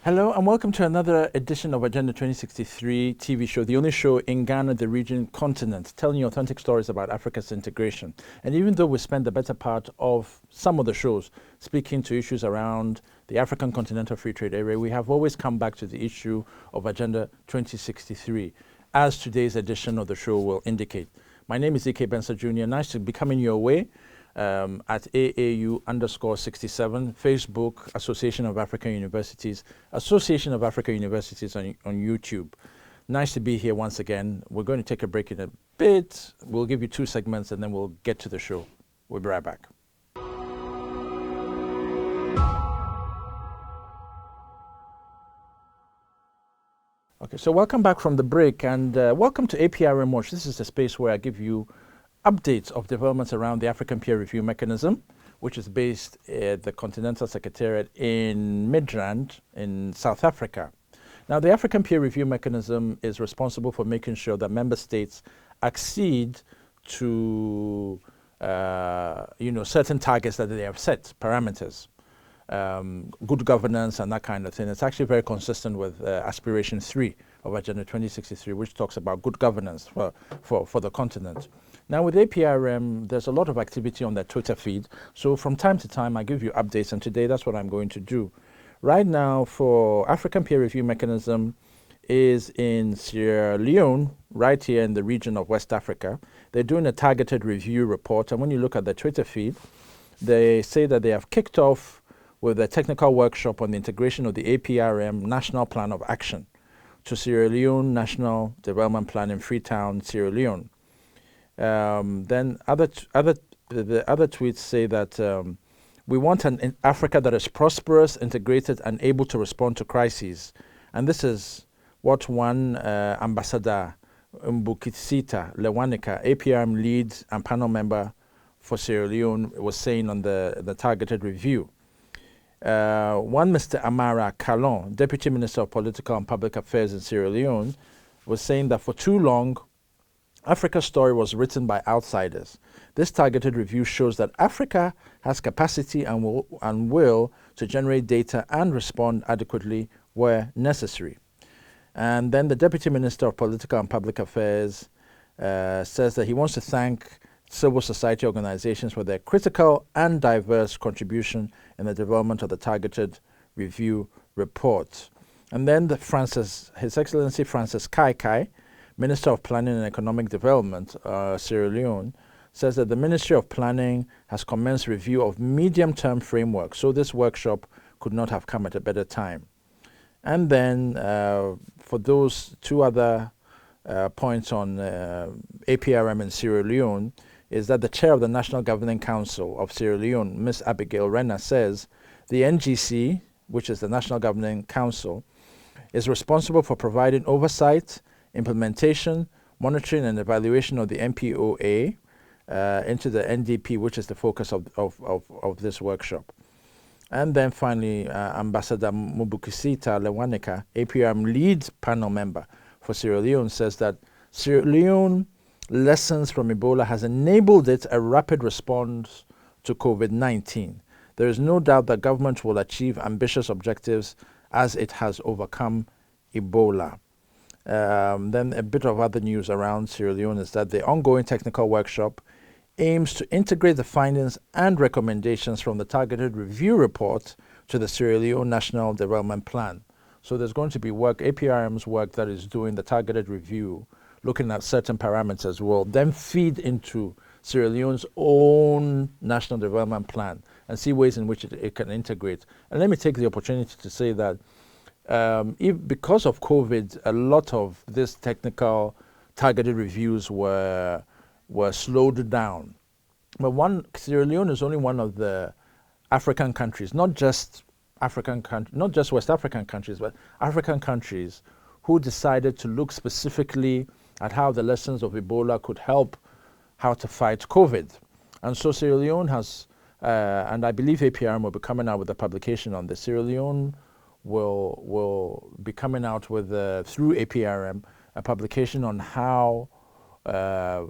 Hello and welcome to another edition of Agenda 2063 TV show, the only show in Ghana, the region, continent, telling you authentic stories about Africa's integration. And even though we spend the better part of some of the shows speaking to issues around the African Continental Free Trade Area, we have always come back to the issue of Agenda 2063, as today's edition of the show will indicate. My name is E.K. Benson Jr. Nice to be coming your way. At AAU_67, Facebook, Association of African Universities, Association of African Universities on YouTube. Nice to be here once again. We're going to take a break in a bit. We'll give you 2 segments and then we'll get to the show. We'll be right back. Okay, so welcome back from the break and welcome to APRM Watch. This is the space where I give you updates of developments around the African Peer Review Mechanism, which is based at the Continental Secretariat in Midrand in South Africa. Now, the African Peer Review Mechanism is responsible for making sure that member states accede to certain targets that they have set, parameters, good governance and that kind of thing. It's actually very consistent with Aspiration 3 of Agenda 2063, which talks about good governance for the continent. Now with APRM, there's a lot of activity on their Twitter feed. So from time to time, I give you updates, and today that's what I'm going to do. Right now, for African Peer Review Mechanism is in Sierra Leone, right here in the region of West Africa. They're doing a targeted review report, and when you look at the Twitter feed, they say that they have kicked off with a technical workshop on the integration of the APRM National Plan of Action to Sierra Leone National Development Plan in Freetown, Sierra Leone. Then the other tweets say that we want an Africa that is prosperous, integrated, and able to respond to crises. And this is what one Ambassador Mbukisita Lewanika, APRM lead and panel member for Sierra Leone, was saying on the targeted review. One Mr. Amara Kalon, Deputy Minister of Political and Public Affairs in Sierra Leone, was saying that for too long, Africa's story was written by outsiders. This targeted review shows that Africa has capacity and will to generate data and respond adequately where necessary. And then the Deputy Minister of Political and Public Affairs says that he wants to thank civil society organizations for their critical and diverse contribution in the development of the targeted review report. And then His Excellency Francis Kai, Minister of Planning and Economic Development, Sierra Leone, says that the Ministry of Planning has commenced review of medium-term framework, so this workshop could not have come at a better time. And then for those 2 other points on APRM in Sierra Leone, is that the chair of the National Governing Council of Sierra Leone, Ms. Abigail Renner, says the NGC, which is the National Governing Council, is responsible for providing oversight, implementation, monitoring, and evaluation of the MPOA into the NDP, which is the focus of this workshop. And then finally, Ambassador Mbukisita Lewanika, APRM lead panel member for Sierra Leone, says that Sierra Leone lessons from Ebola has enabled it a rapid response to COVID-19. There is no doubt that government will achieve ambitious objectives as it has overcome Ebola. Then a bit of other news around Sierra Leone is that the ongoing technical workshop aims to integrate the findings and recommendations from the targeted review report to the Sierra Leone National Development Plan. So there's going to be work, APRM's work that is doing the targeted review, looking at certain parameters, will then feed into Sierra Leone's own National Development Plan and see ways in which it can integrate. And let me take the opportunity to say that because of COVID, a lot of these technical targeted reviews were slowed down. But Sierra Leone is only one of the African countries, not just West African countries, but African countries who decided to look specifically at how the lessons of Ebola could help how to fight COVID. And so Sierra Leone has, and I believe APRM will be coming out with a publication on this. Sierra Leone will be coming out with, through APRM, a publication on how they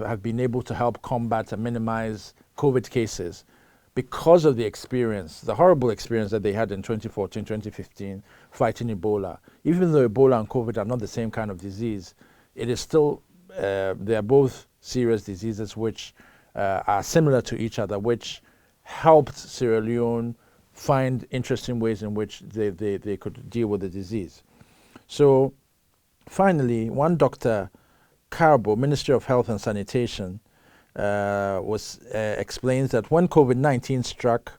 have been able to help combat and minimize COVID cases because of the experience, the horrible experience that they had in 2014, 2015, fighting Ebola. Even though Ebola and COVID are not the same kind of disease, it is still, they are both serious diseases which are similar to each other, which helped Sierra Leone find interesting ways in which they could deal with the disease. So finally, one Dr. Carbo, Ministry of Health and Sanitation, explains that when COVID-19 struck,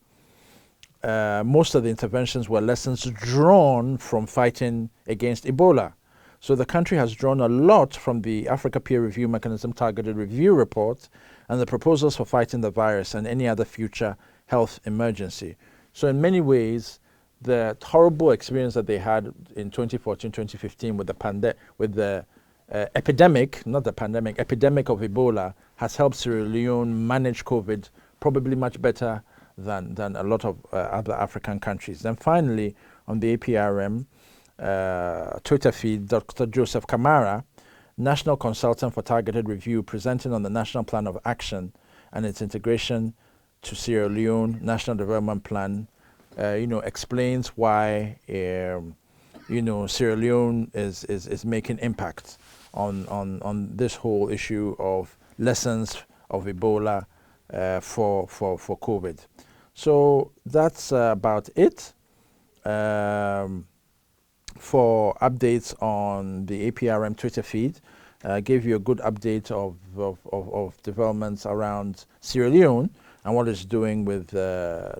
most of the interventions were lessons drawn from fighting against Ebola. So the country has drawn a lot from the Africa Peer Review Mechanism Targeted Review Report and the proposals for fighting the virus and any other future health emergency. So in many ways, the horrible experience that they had in 2014, 2015 with the epidemic, not the pandemic, epidemic of Ebola has helped Sierra Leone manage COVID probably much better than a lot of other African countries. Then finally, on the APRM Twitter feed, Dr. Joseph Kamara, National Consultant for Targeted Review, presenting on the National Plan of Action and its integration to Sierra Leone National Development Plan, explains why, Sierra Leone is making impact on this whole issue of lessons of Ebola for COVID. So that's about it. For updates on the APRM Twitter feed, gave you a good update of developments around Sierra Leone and what it's doing with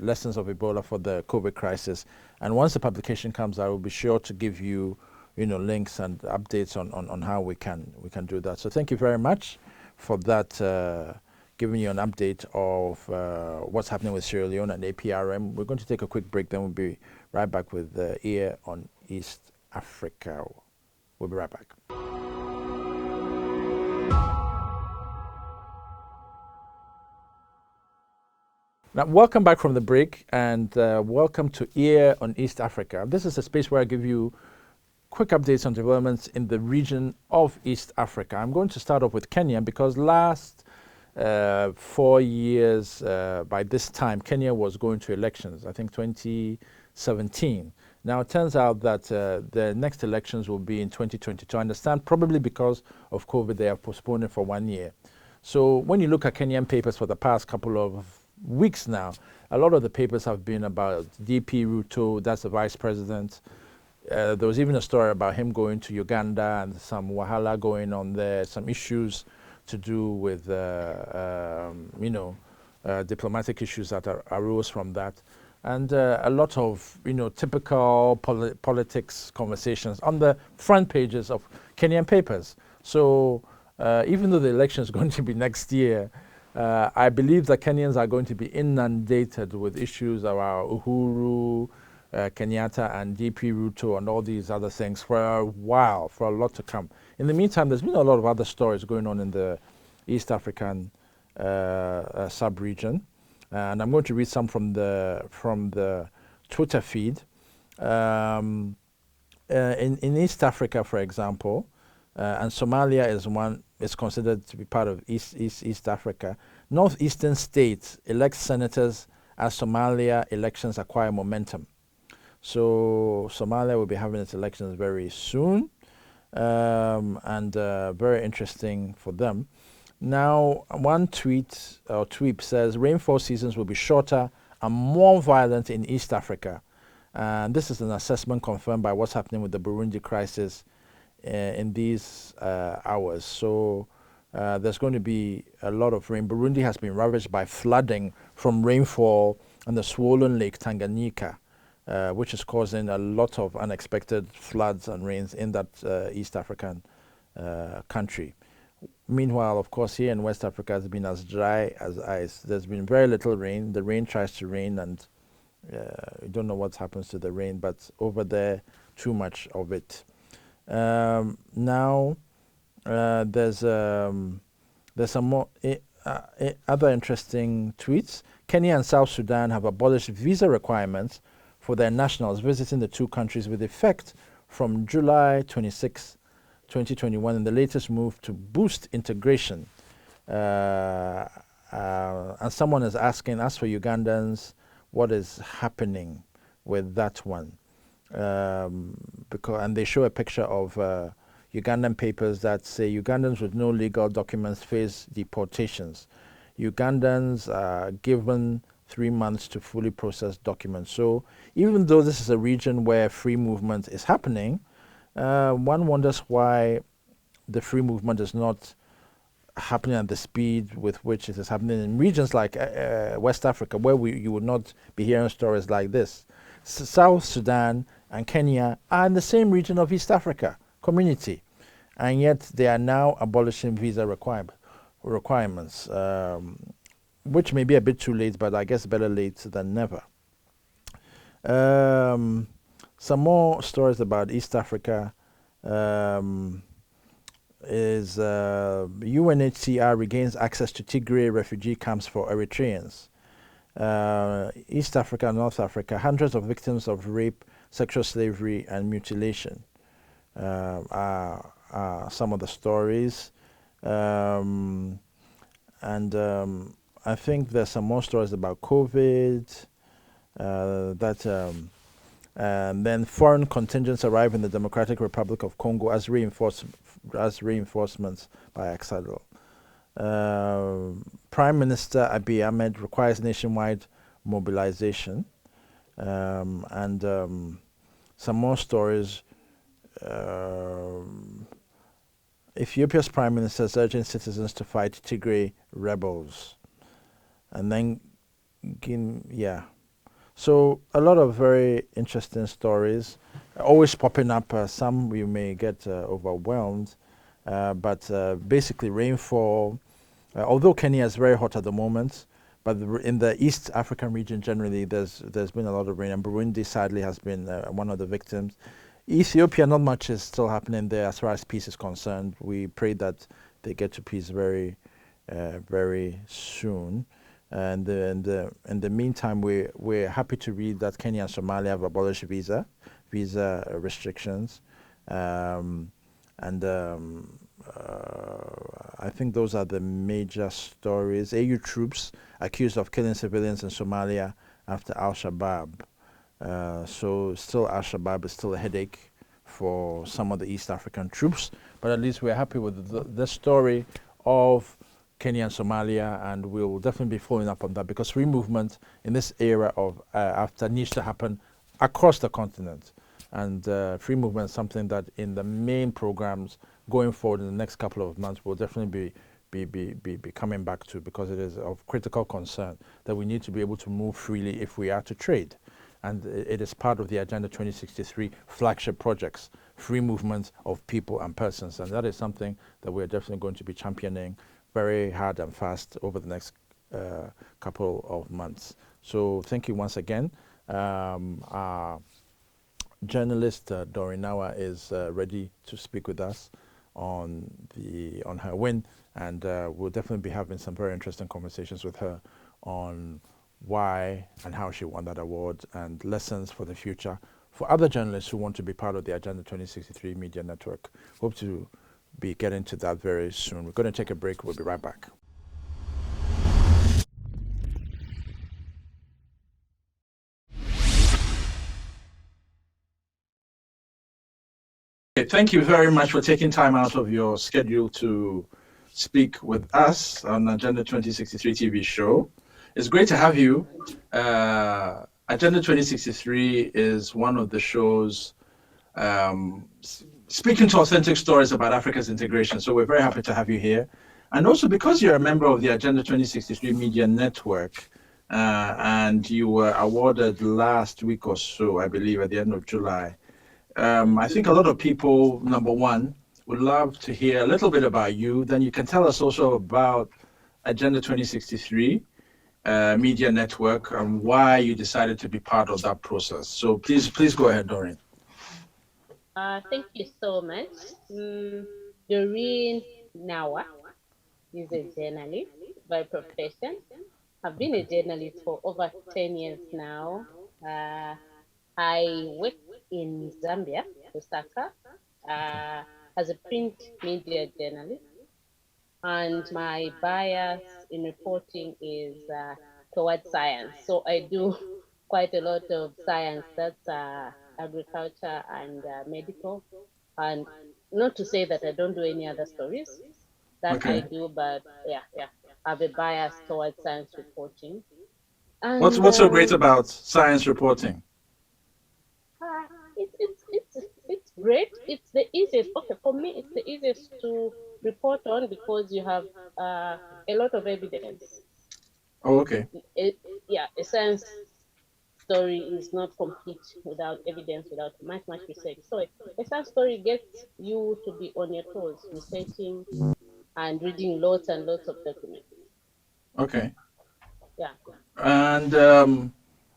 lessons of Ebola for the COVID crisis. And once the publication comes out, I will be sure to give you, links and updates on how we can do that. So thank you very much for that, giving you an update of what's happening with Sierra Leone and APRM. We're going to take a quick break, then we'll be right back with Ear on East Africa. We'll be right back. Now, welcome back from the break, and welcome to Ear on East Africa. This is a space where I give you quick updates on developments in the region of East Africa. I'm going to start off with Kenya because last 4 years, by this time, Kenya was going to elections, I think 2017. Now, it turns out that the next elections will be in 2022. I understand probably because of COVID, they have postponed it for 1 year. So when you look at Kenyan papers for the past couple of weeks now, a lot of the papers have been about DP Ruto, that's the vice president. There was even a story about him going to Uganda and some wahala going on there, some issues to do with, diplomatic issues that arose from that. And a lot of, typical politics conversations on the front pages of Kenyan papers. So even though the election is going to be next year, I believe that Kenyans are going to be inundated with issues around Uhuru, Kenyatta and DP Ruto and all these other things for a while, for a lot to come. In the meantime, there's been a lot of other stories going on in the East African sub-region. And I'm going to read some from the Twitter feed. In East Africa, for example, and Somalia is considered to be part of East Africa. Northeastern states elect senators as Somalia elections acquire momentum. So Somalia will be having its elections very soon, and very interesting for them. Now, one tweet says rainfall seasons will be shorter and more violent in East Africa. And this is an assessment confirmed by what's happening with the Burundi crisis in these hours. So there's going to be a lot of rain. Burundi has been ravaged by flooding from rainfall and the swollen Lake Tanganyika, which is causing a lot of unexpected floods and rains in that East African country. Meanwhile, of course, here in West Africa, it's been as dry as ice. There's been very little rain. The rain tries to rain, and you don't know what happens to the rain, but over there, too much of it. Now, there's some more other interesting tweets. Kenya and South Sudan have abolished visa requirements for their nationals visiting the two countries with effect from July 26, 2021, in the latest move to boost integration. and someone is asking, as for Ugandans, what is happening with that one? And they show a picture of Ugandan papers that say Ugandans with no legal documents face deportations. Ugandans are given 3 months to fully process documents. So even though this is a region where free movement is happening, one wonders why the free movement is not happening at the speed with which it is happening in regions like West Africa, where you would not be hearing stories like this. South Sudan and Kenya are in the same region of East Africa community, and yet they are now abolishing visa requirements, which may be a bit too late, but I guess better late than never. Some more stories about East Africa. Is UNHCR regains access to Tigray refugee camps for Eritreans. East Africa and North Africa, hundreds of victims of rape, sexual slavery, and mutilation are some of the stories. And I think there's some more stories about COVID, and then foreign contingents arrive in the Democratic Republic of Congo as reinforcements by Axadol. Prime Minister Abiy Ahmed requires nationwide mobilization, and some more stories. Ethiopia's Prime Minister is urging citizens to fight Tigray rebels, and then, So a lot of very interesting stories, always popping up. Some we may get overwhelmed, but basically rainfall. Although Kenya is very hot at the moment, but in the East African region generally, there's been a lot of rain, and Burundi sadly has been one of the victims. Ethiopia, not much is still happening there as far as peace is concerned. We pray that they get to peace very, very soon. And in the meantime, we're happy to read that Kenya and Somalia have abolished visa restrictions, and I think those are the major stories. AU troops accused of killing civilians in Somalia after Al-Shabaab. So still Al-Shabaab is still a headache for some of the East African troops, but at least we're happy with the story of Kenya and Somalia, and we'll definitely be following up on that because free movement in this era of after needs to happen across the continent. And free movement is something that in the main programs going forward in the next couple of months we'll definitely be coming back to, because it is of critical concern that we need to be able to move freely if we are to trade. And it is part of the Agenda 2063 flagship projects, free movement of people and persons. And that is something that we're definitely going to be championing very hard and fast over the next couple of months. So thank you once again. Our journalist Doreen Nawa is ready to speak with us on her win, and we'll definitely be having some very interesting conversations with her on why and how she won that award and lessons for the future for other journalists who want to be part of the Agenda 2063 Media Network. Hope to be getting to that very soon. We're going to take a break. We'll be right back. Okay, thank you very much for taking time out of your schedule to speak with us on Agenda 2063 TV show. It's great to have you. Agenda 2063 is one of the shows speaking to authentic stories about Africa's integration. So we're very happy to have you here. And also because you're a member of the Agenda 2063 Media Network, and you were awarded last week or so, I believe, at the end of July. I think a lot of people, number one, would love to hear a little bit about you. Then you can tell us also about Agenda 2063 Media Network and why you decided to be part of that process. So please go ahead, Doreen. Thank you so much. Doreen Nawa is a journalist by profession. I've been a journalist for over 10 years now. I work in Zambia, Lusaka, as a print media journalist. and my bias in reporting is towards science. So I do quite a lot of science. That's agriculture and medical. And not to say that I don't do any other stories that I Okay. do, but yeah, I have a bias towards science reporting. What's And what's so great about science reporting? uh, it's great. It's the easiest. Okay, for me, it's the easiest to report on because you have a lot of evidence. Oh, okay. It, yeah, a science story is not complete without evidence, without much research. So a science story gets you to be on your toes, researching and reading lots and lots of documents. Okay. Yeah. And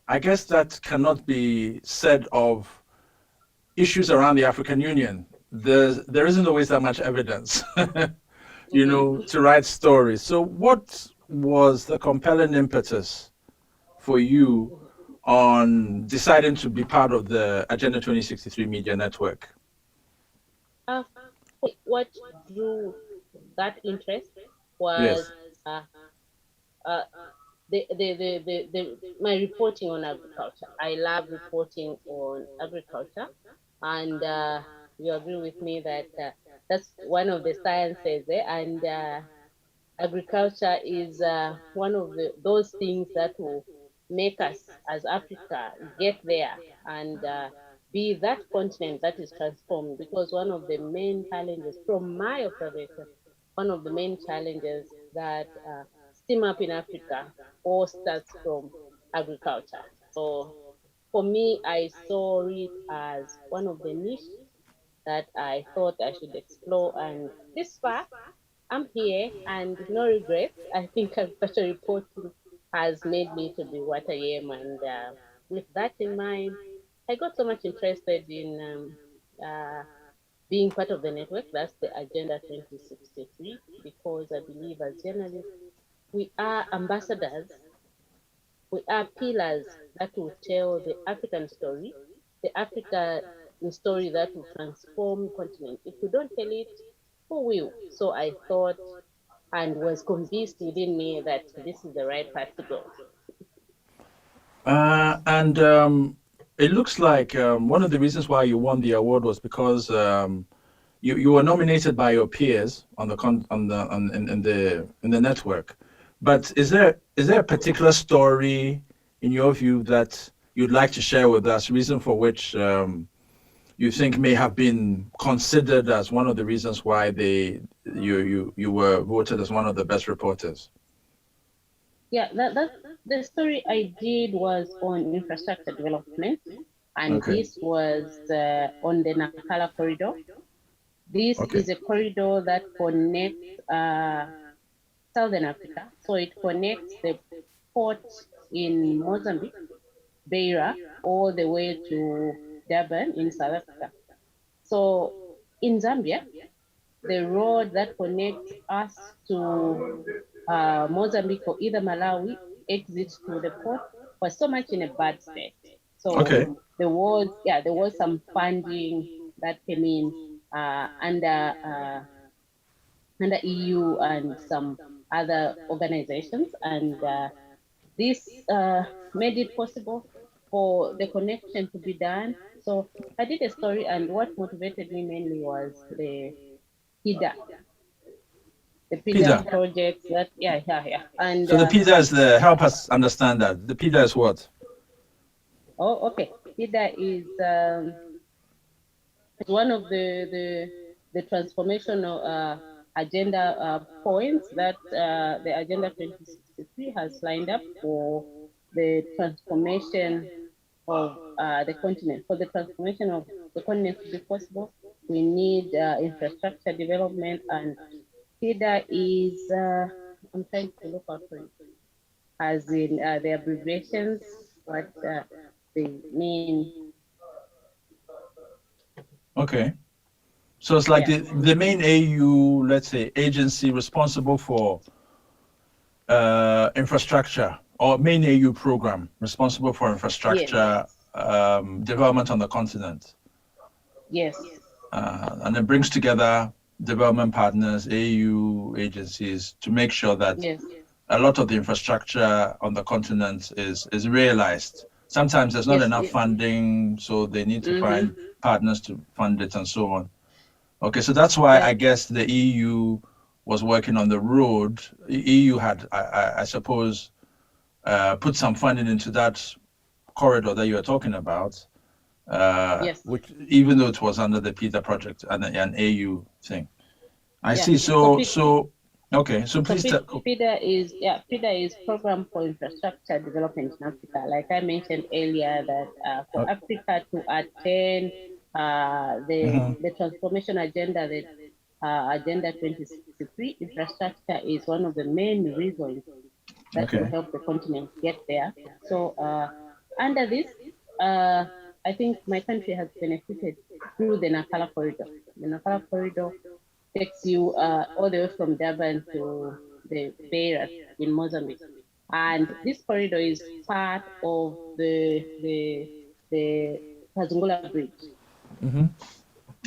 I guess that cannot be said of issues around the African Union. There isn't always that much evidence, Mm-hmm. to write stories. So, what was the compelling impetus for you on deciding to be part of the Agenda 2063 Media Network? Uh, what drew that interest was Yes. uh, uh, my reporting on agriculture. I love reporting on agriculture, and you agree with me that that's one of the sciences, and agriculture is one of those things that will make us as Africa get there and be that continent that is transformed. Because one of the main challenges, from my observation, one of the main challenges that steam up in Africa all starts from agriculture. So for me, I saw it as one of the niche that I thought I should explore. And this far, I'm here and no regrets. I think agriculture reporting has made me to be what I am. And with that in mind, I got so much interested in being part of the network. That's the Agenda 2063, because I believe as journalists, we are ambassadors, we are pillars that will tell the African story, the African story that will transform continent. If we don't tell it, who will? So I thought and was convinced within me that this is the right path to go. And it looks like one of the reasons why you won the award was because you were nominated by your peers on the in the network. But is there a particular story in your view that you'd like to share with us? Reason for which you think may have been considered as one of the reasons why you were voted as one of the best reporters. Yeah, that the story I did was on infrastructure development, and Okay. this was on the Nakala corridor. This Okay. is a corridor that connects Southern Africa. So it connects the port in Mozambique, Beira, all the way to Durban in South Africa. So in Zambia, the road that connects us to Mozambique or either Malawi exit to the port was so much in a bad state. So Okay. there was some funding that came in under EU and some other organizations, and this made it possible for the connection to be done. So I did a story, and what motivated me mainly was the PIDA, the PIDA PIDA. projects that, yeah. And, So the PIDA is the help us understand that. The PIDA is what? oh, okay. PIDA is one of the transformational agenda points that the Agenda 2063 has lined up for the transformation of the continent. For the transformation of the continent to be possible, we need infrastructure development, and FIDA is, I'm trying to look out for it, as in the abbreviations, what they mean. Okay. So it's like Yeah. the main AU, let's say, agency responsible for infrastructure, or main AU program responsible for Yes. infrastructure development on the continent. Yes. And it brings together. development partners, AU agencies, to make sure that Yes. a lot of the infrastructure on the continent is realized. Sometimes there's not Yes. enough funding, so they need to Mm-hmm. find partners to fund it and so on. Okay, so that's why Yeah. I guess the EU was working on the road. EU had, I suppose, put some funding into that corridor that you are talking about, Yes. which even though it was under the PITA project and an AU thing. I Yeah. see. So So okay. So So please tell. PIDA is Program for Infrastructure Development in Africa. Like I mentioned earlier, that for Africa to attain the transformation agenda, the Agenda 2063, infrastructure is one of the main reasons that will Okay. help the continent get there. So under this, uh, I think my country has benefited through the Nakala corridor. The Nakala corridor takes you all the way from Durban to the Beira in Mozambique. And this corridor is part of the Kazungula Bridge. Mm-hmm.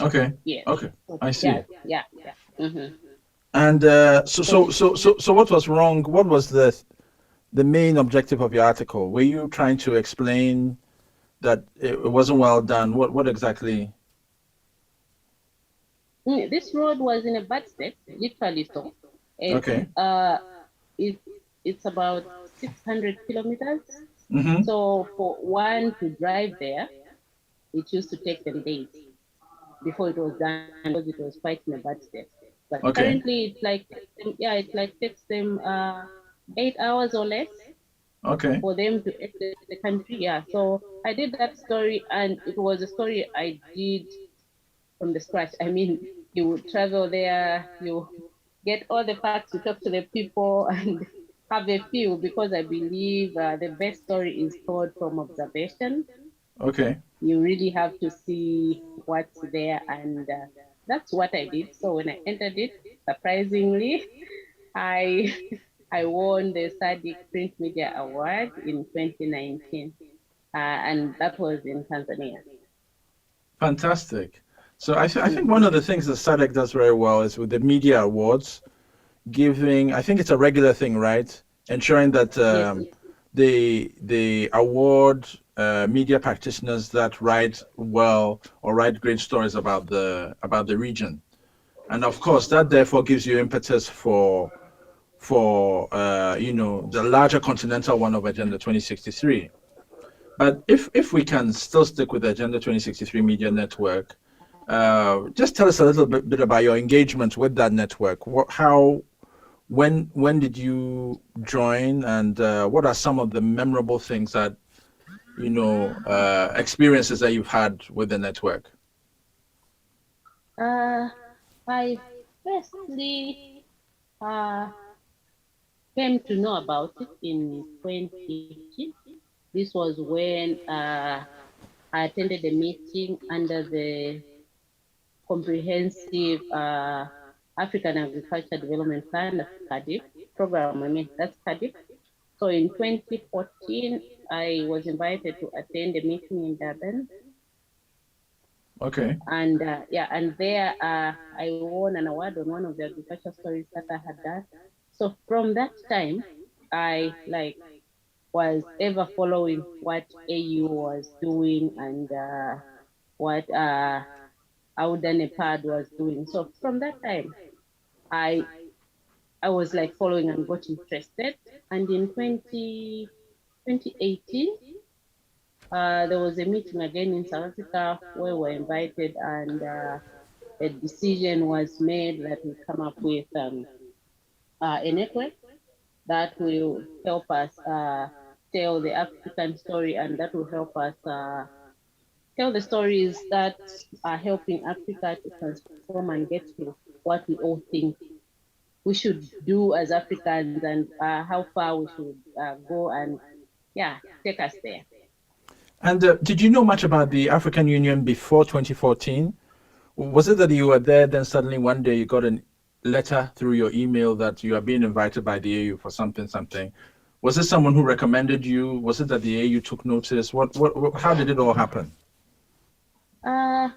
Okay. Yes. Okay. So, I yeah, see. yeah, yeah. Mm-hmm. And So so what was wrong? What was the main objective of your article? Were you trying to explain that it wasn't well done? What exactly? this road was in a bad state, literally so. It's Okay. it, it's about 600 kilometers. Mm-hmm. So for one to drive there, it used to take them days before it was done because it was quite in a bad state. But Okay. currently, it like takes them 8 hours or less Okay. for them to exit the country. Yeah. So I did that story, and it was a story I did from the scratch. I mean, you would travel there, you get all the facts, you talk to the people, and have a feel, because I believe the best story is told from observation. Okay. You really have to see what's there, and that's what I did. So when I entered it, surprisingly, I I won the SADC Print Media Award in 2019, and that was in Tanzania. Fantastic. So I think one Hmm. of the things that SADC does very well is with the media awards, giving, I think it's a regular thing, right? Ensuring that Yes. they award media practitioners that write well or write great stories about the region. And of course, that therefore gives you impetus for the larger continental one of Agenda 2063. But if we can still stick with the Agenda 2063 Media Network, just tell us a little bit about your engagement with that network. When did you join, and what are some of the memorable things that experiences that you've had with the network? Uh, I firstly uh, came to know about it in 2018. This was when I attended a meeting under the Comprehensive African Agriculture Development Plan, CADIP program. I mean, that's CADIP. So in 2014, I was invited to attend a meeting in Durban. Okay. And yeah, and there I won an award on one of the agriculture stories that I had done. So from that time, I was ever following what AU was doing, and what Auda Nepad was doing. So from that time, I I was like following and got interested. And in 2018, there was a meeting again in South Africa where we were invited, and a decision was made that we come up with a network that will help us tell the African story, and that will help us tell the stories that are helping Africa to transform and get to what we all think we should do as Africans, and how far we should go, and yeah, take us there. And did you know much about the African Union before 2014? Was it that you were there, then suddenly one day you got a letter through your email that you are being invited by the AU for something, something? Was it someone who recommended you? Was it that the AU took notice? How did it all happen? Uh,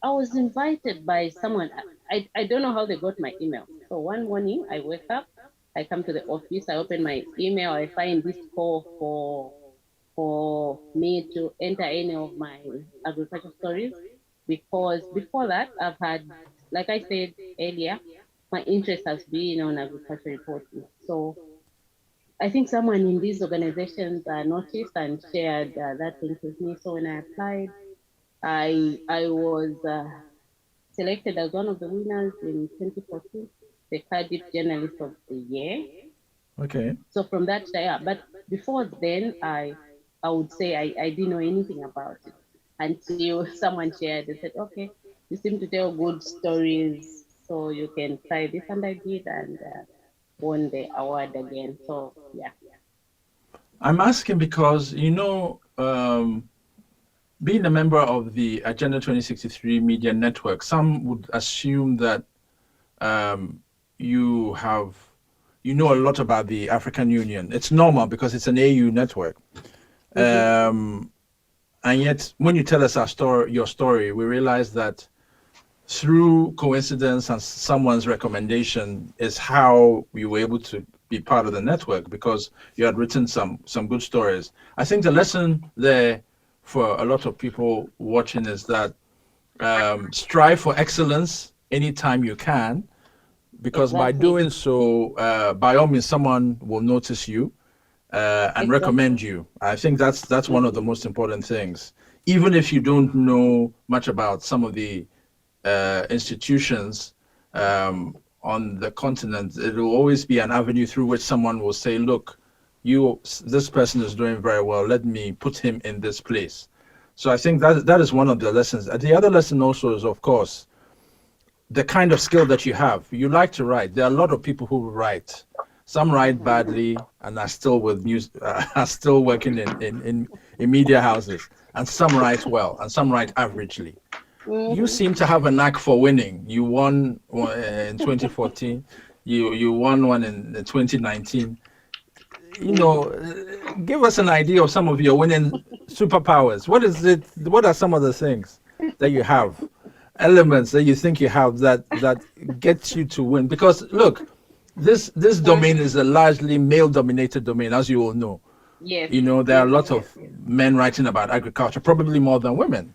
I was invited by someone. I don't know how they got my email. So one morning I wake up, I come to the office, I open my email, I find this call for me to enter any of my agriculture stories, because before that I've had, like I said earlier, my interest has been on agriculture reporting. So I think someone in these organizations noticed and shared that link with me. So when I applied, I was selected as one of the winners in 2014, the Cardiff Journalist of the Year. Okay. So from that, yeah. But before then, I would say I didn't know anything about it until someone shared and said, okay, you seem to tell good stories, so you can try this, and I did, and won the award again. So yeah. I'm asking because, being a member of the Agenda 2063 Media Network, some would assume that um, you have you know a lot about the African Union. It's normal because it's an AU network. Mm-hmm. Um, and yet, when you tell us your story, we realize that through coincidence and someone's recommendation is how we were able to be part of the network because you had written some good stories. I think the lesson there for a lot of people watching is that strive for excellence anytime you can, because by Exactly. doing so, by all means, someone will notice you and Exactly. recommend you. I think that's one of the Mm-hmm. most important things. Even if you don't know much about some of the institutions on the continent, it will always be an avenue through which someone will say, "Look, this person is doing very well. Let me put him in this place." So I think that is one of the lessons. The other lesson also is, of course, the kind of skill that you have. You like to write. There are a lot of people who write. Some write Mm-hmm. badly and are still with news, are still working in media houses, and some write well, and some write averagely. You Mm-hmm. seem to have a knack for winning. You won in 2014. You won one in 2019. Mm-hmm. Give us an idea of some of your winning superpowers. What is it? What are some of the things that you have, elements that you think you have that gets you to win? Because look, this domain Uh-huh. is a largely male-dominated domain, as you all know. Yes, There are a yes, lot yes, of yes. men writing about agriculture, probably more than women.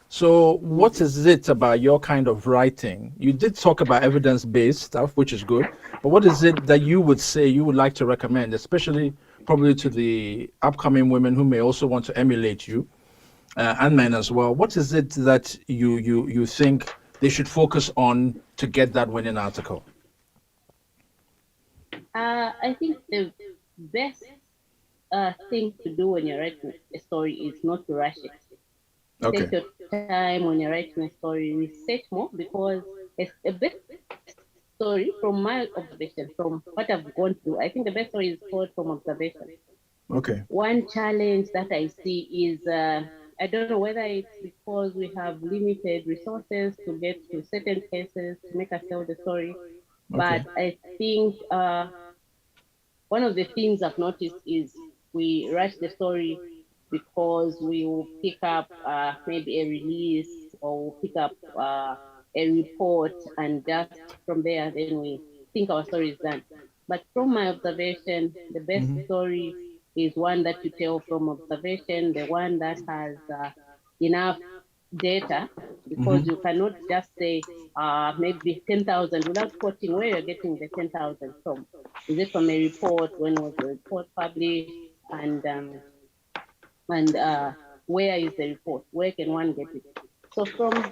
So, what Mm-hmm. is it about your kind of writing? You did talk about evidence-based stuff, which is good, but what is it that you would say you would like to recommend, especially probably to the upcoming women who may also want to emulate you, and men as well? What is it that you think they should focus on to get that winning article? I think the best thing to do when you're writing a story is not to rush it. Okay. Take your time when you're writing a story, research more, because a best story, from my observation, from what I've gone through, I think the best story is told from observation. Okay. One challenge that I see is I don't know whether it's because we have limited resources to get to certain cases to make us tell the story, but Okay. I think one of the things I've noticed is we rush the story because we will pick up maybe a release, or we'll pick up a report, and just from there, then we think our story is done. But from my observation, the best Hmm. story is one that you tell from observation, the one that has enough data, because Hmm. you cannot just say maybe 10,000 without quoting where you're getting the 10,000 from. Is it from a report? When was the report published? And and where is the report? Where can one get it? So from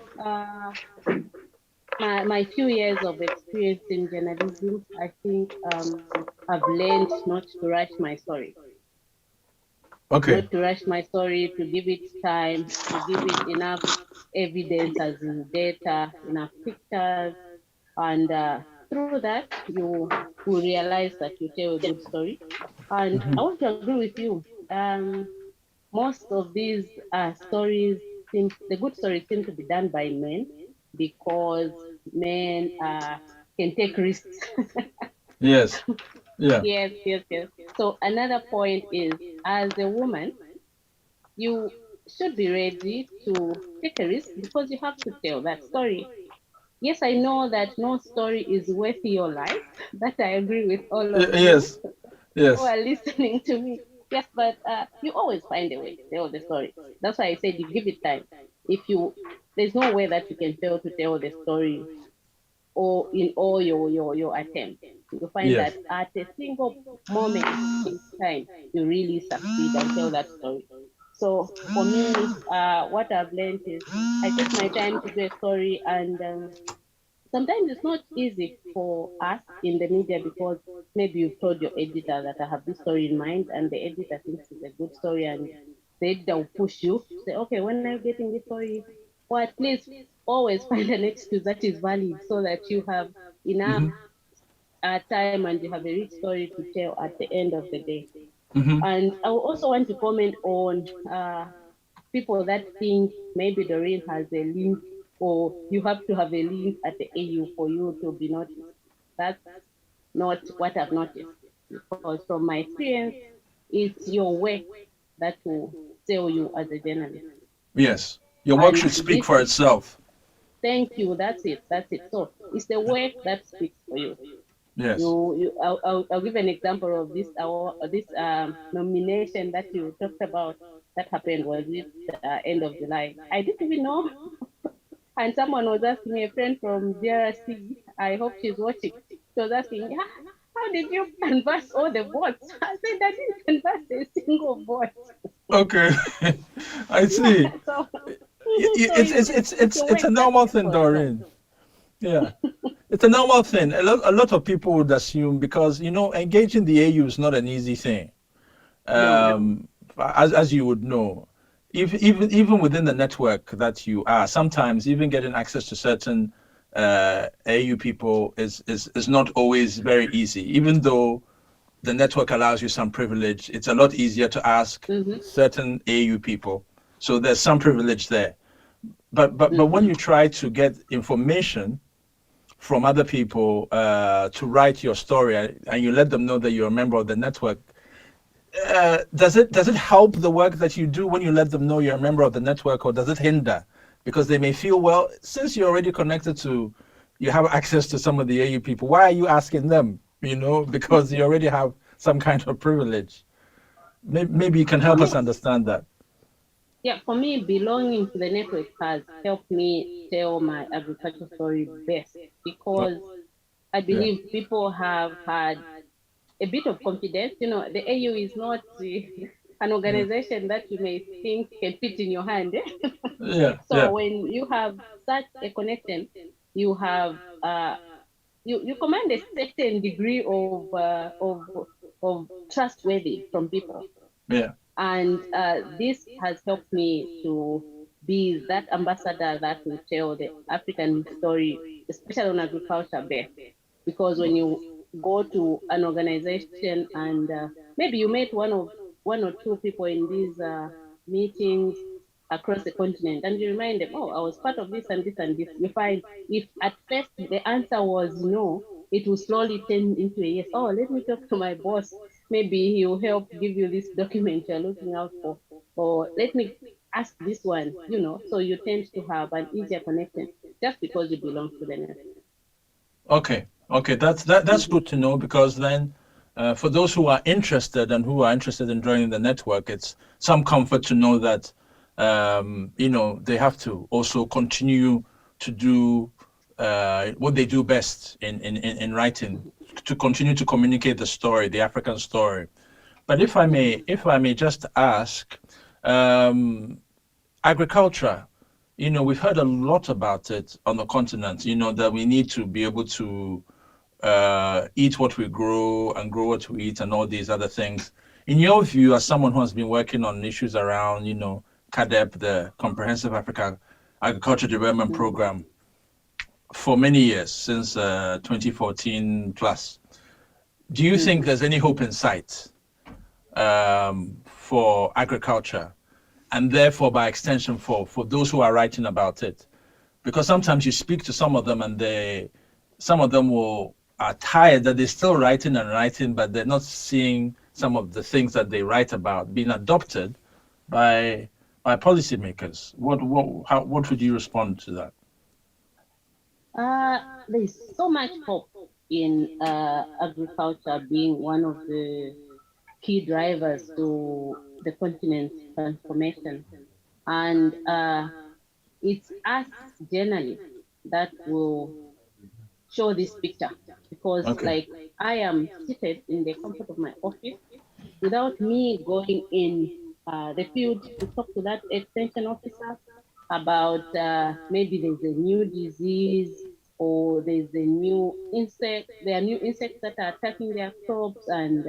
my few years of experience in journalism, I think I've learned not to rush my story, Okay. not to rush my story, to give it time, to give it enough evidence, as in data, enough pictures, and through that you will realize that you tell a good story. And I want to agree with you. Most of these stories the good stories seem to be done by men, because men can take risks. Yes. Yeah. Yes, yes, yes. So another point is, as a woman, you should be ready to take a risk because you have to tell that story. yes, I know that no story is worth your life. That I agree with all of you Yes, who yes, are listening to me. Yes, but you always find a way to tell the story. That's why I said you give it time. If you, there's no way that you can fail to tell the story or in all your attempts. You find yes. that at a single moment in time, you really succeed and tell that story. So for me, what I've learned is I take my time to do a story, and sometimes it's not easy for us in the media because maybe you've told your editor that I have this story in mind, and the editor thinks it's a good story, and the editor will push you to say, okay, when are you getting this story? Or at least always find an excuse that is valid so that you have enough Mm-hmm. time and you have a rich story to tell at the end of the day. Mm-hmm. And I also want to comment on people that think maybe Doreen has a link or you have to have a link at the AU for you to be noticed. That's not what I've noticed. Because from my experience, it's your work that will sell you as a journalist. Yes. Your work And should speak this, for itself. thank you, that's it, that's it. So it's the work that speaks for you. Yes. I'll give an example of this nomination that you talked about that happened was it end of July. I didn't even know, and someone was asking me, a friend from DRC. I hope she's watching. She was asking, how did you canvass all the votes? I said I didn't canvass a single vote. Okay. I see. Yeah, so so It's work a that normal speaks thing, for itself. Doreen. Yeah. It's a normal thing. A lot of people would assume because engaging the AU is not an easy thing. No. As you would know, even within the network that you are, sometimes even getting access to certain AU people is not always very easy. Even though the network allows you some privilege, it's a lot easier to ask Mm-hmm. certain AU people. So there's some privilege there. But when Mm-hmm. you try to get information from other people to write your story and you let them know that you're a member of the network, does it help the work that you do when you let them know you're a member of the network, or does it hinder? Because they may feel, well, since you're already connected to, you have access to some of the AU people, why are you asking them? Because you already have some kind of privilege. Maybe you can For help me, us understand that. yeah, for me, belonging to the network has helped me tell my agriculture story best No. because I Yeah. believe people have had a bit of confidence. You know, the AU is not an Yeah. organization that you may think can fit in your hand. Yeah. Yeah. So when you have such a connection, you have you command a certain degree of trustworthy from people, Yeah. and this has helped me to be that ambassador that will tell the African story, especially on agriculture best. Because when you go to an organization and maybe you met one or two people in these meetings across the continent, and you remind them, oh, I was part of this and this and this. You find if at first the answer was no, it will slowly turn into a yes. Oh, let me talk to my boss. Maybe he will help give you this document you're looking out for. Or let me ask this one, so you tend to have an easier connection just because you belong to the network. Okay. Okay. That's Mm-hmm. good to know, because then, for those who are interested and who are interested in joining the network, it's some comfort to know that they have to also continue to do what they do best in writing, to continue to communicate the story, the African story. But Mm-hmm. if I may just ask, um, agriculture, we've heard a lot about it on the continent, that we need to be able to eat what we grow and grow what we eat and all these other things. In your view, as someone who has been working on issues around, CADEP, the Comprehensive Africa Agriculture Development Mm-hmm. Program, for many years, since 2014 plus, do you think Mm-hmm. there's any hope in sight for agriculture, and therefore by extension for those who are writing about it? Because sometimes you speak to some of them and some of them will are tired that they're still writing and writing, but they're not seeing some of the things that they write about being adopted by policymakers. What would you respond to that? There's so much hope in agriculture being one of the key drivers to the continent's transformation. And it's us journalists that will show this picture because, Okay. like, I am seated in the comfort of my office without me going in the field to talk to that extension officer about maybe there's a new disease or there's a new insect, there are new insects that are attacking their crops and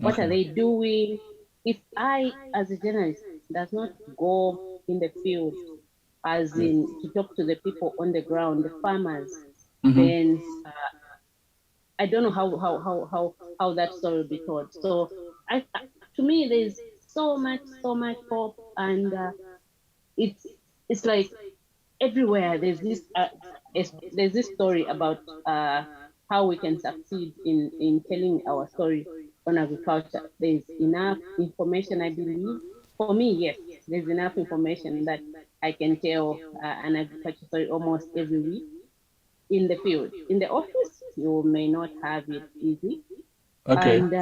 what are Okay. they doing? If I, as a journalist, does not go in the field, as in to talk to the people on the ground, the farmers, Mm-hmm. then I don't know how that story will be told. So to me, there's so much hope, and it's it's like everywhere. There's this story about how we can succeed in telling our story on agriculture. There's enough information, I believe. For me, yes, there's enough information that I can tell an agriculture story almost every week in the field. In the office, you may not have it easy. Okay. And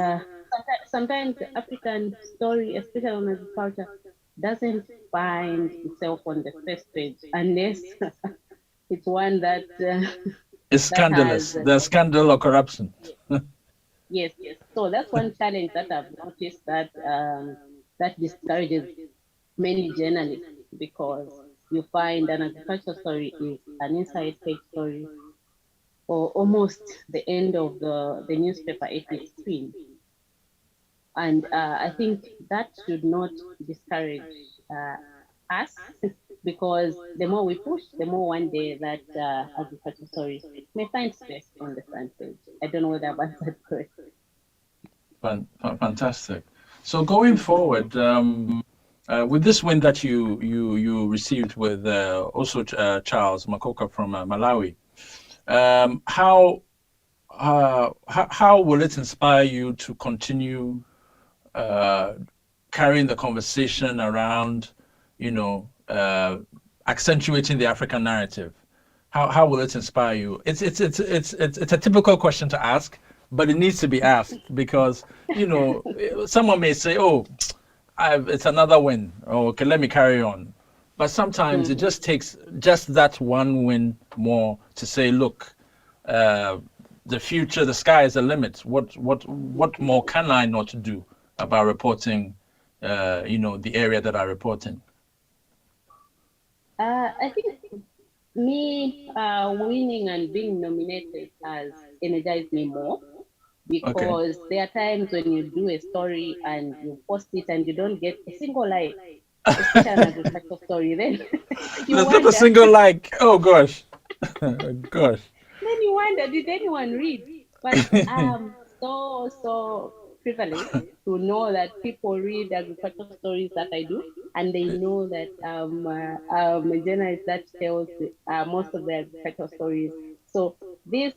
sometimes the African story, especially on agriculture, doesn't find itself on the first page unless it's one that It's that has scandalous. There's scandal or corruption. yes, yes. So that's one challenge that I've noticed that that discourages many journalists because you find an agriculture story is an inside page story or almost the end of the newspaper if it's thin. And I think that should not discourage uh, us because the more we push, the more one day that agriculture stories may find space on the front page. I don't know whether I've answered correctly. Fantastic. So going forward, with this win that you received with also Charles Makoka from Malawi, how will it inspire you to continue uh, carrying the conversation around, you know, accentuating the African narrative? How will it inspire you? It's a typical question to ask, but it needs to be asked because someone may say, "Oh, it's another win. Oh, okay, let me carry on." But sometimes it Mhm. just takes just that one win more to say, "Look, uh, the future, the sky is the limit. What more can I not do about reporting? The area that I report in." I think me winning and being nominated has energized me more Okay. because there are times when you do a story and you post it and you don't get a single like, especially an agricultural story, then you There's not a wonder. single like. Oh gosh, gosh. Then you wonder, did anyone read? But so privileged to know that people read agricultural stories that I do, and they know that I'm a journalist that tells most of the agricultural stories. So this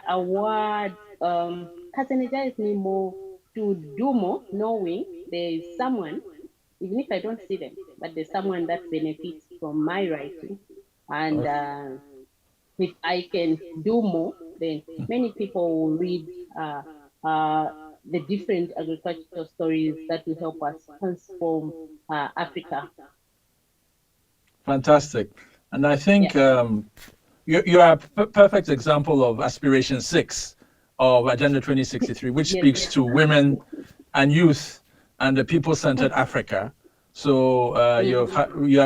award has energized me more to do more, knowing there is someone, even if I don't see them, but there's someone that benefits from my writing, and if I can do more, then many people will read uh, the different agricultural stories that will help us transform Africa. Fantastic. And I Yeah. think you are a perfect example of Aspiration 6 of Agenda 2063, which Yes. speaks to women and youth and the people-centered Africa. So Mhm.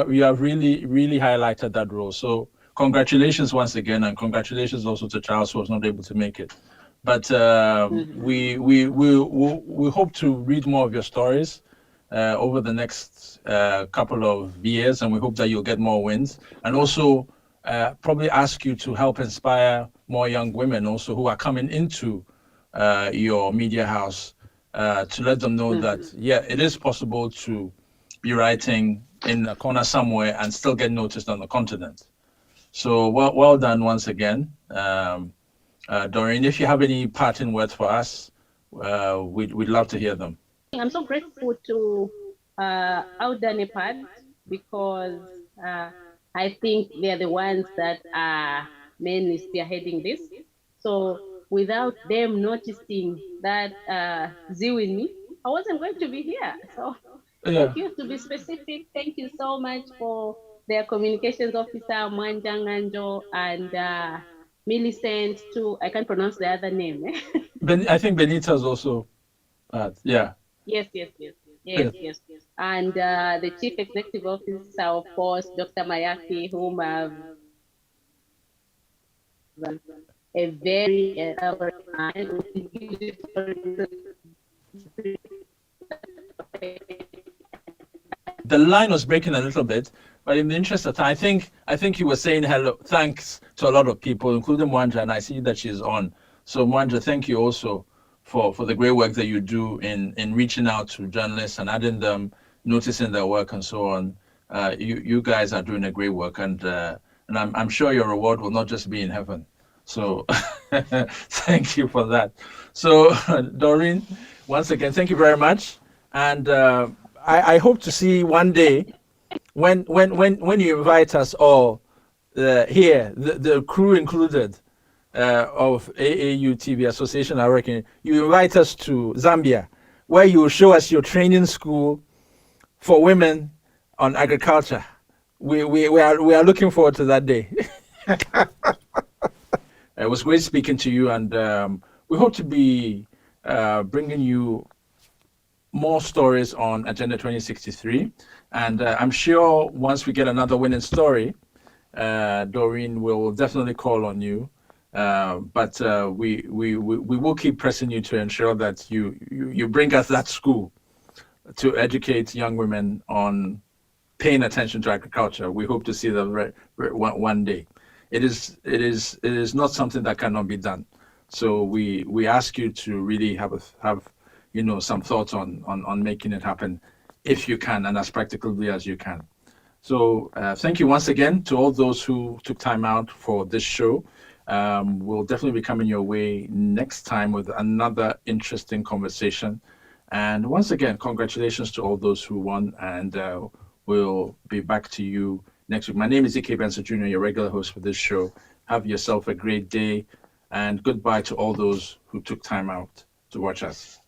you have really, really highlighted that role. So congratulations once again, and congratulations also to Charles who was not able to make it. But Mhm. we hope to read more of your stories over the next couple of years, and we hope that you'll get more wins, and also probably ask you to help inspire more young women also who are coming into your media house to let them know that Mhm. yeah, it is possible to be writing in a corner somewhere and still get noticed on the continent. So well done once again. Doreen, if you have any parting words for us, we'd love to hear them. I'm so grateful to Outer Nepal because I think they're the ones that are mainly spearheading this. So without them noticing that zeal in me, I wasn't going to be here. So Yeah. thank you. To be specific, thank you so much for their communications officer, Mwanjang Anjo, and Millicent, too. I can't pronounce the other name. I think Benita's also part. Yeah. Yes, yes, yes, yes, Yes. yes. And the Chief Executive Officer, of course, Dr. Mayaki, whom I've a very elaborate mind, which gives you The line was breaking a little bit, but in the interest of time, I think you were saying hello, thanks to a lot of people, including Mwanja, and I see that she's on. So Mwanja, thank you also for the great work that you do in reaching out to journalists and adding them, noticing their work and so on. You guys are doing a great work, and I'm sure your reward will not just be in heaven. So thank you for that. So Doreen, once again, thank you very much, and I hope to see one day when you invite us all here, the crew included of AAU TV Association, I reckon, you invite us to Zambia, where you show us your training school for women on agriculture. We are looking forward to that day. It was great speaking to you, and we hope to be bringing you more stories on Agenda 2063. And I'm sure once we get another winning story, Doreen will definitely call on you. But we will keep pressing you to ensure that you bring us that school to educate young women on paying attention to agriculture. We hope to see that one day. It is not something that cannot be done. So we ask you to really have some thoughts on making it happen, if you can, and as practically as you can. So thank you once again to all those who took time out for this show. We'll definitely be coming your way next time with another interesting conversation. And once again, congratulations to all those who won, and we'll be back to you next week. My name is Ike Benson Jr., your regular host for this show. Have yourself a great day, and goodbye to all those who took time out to watch us.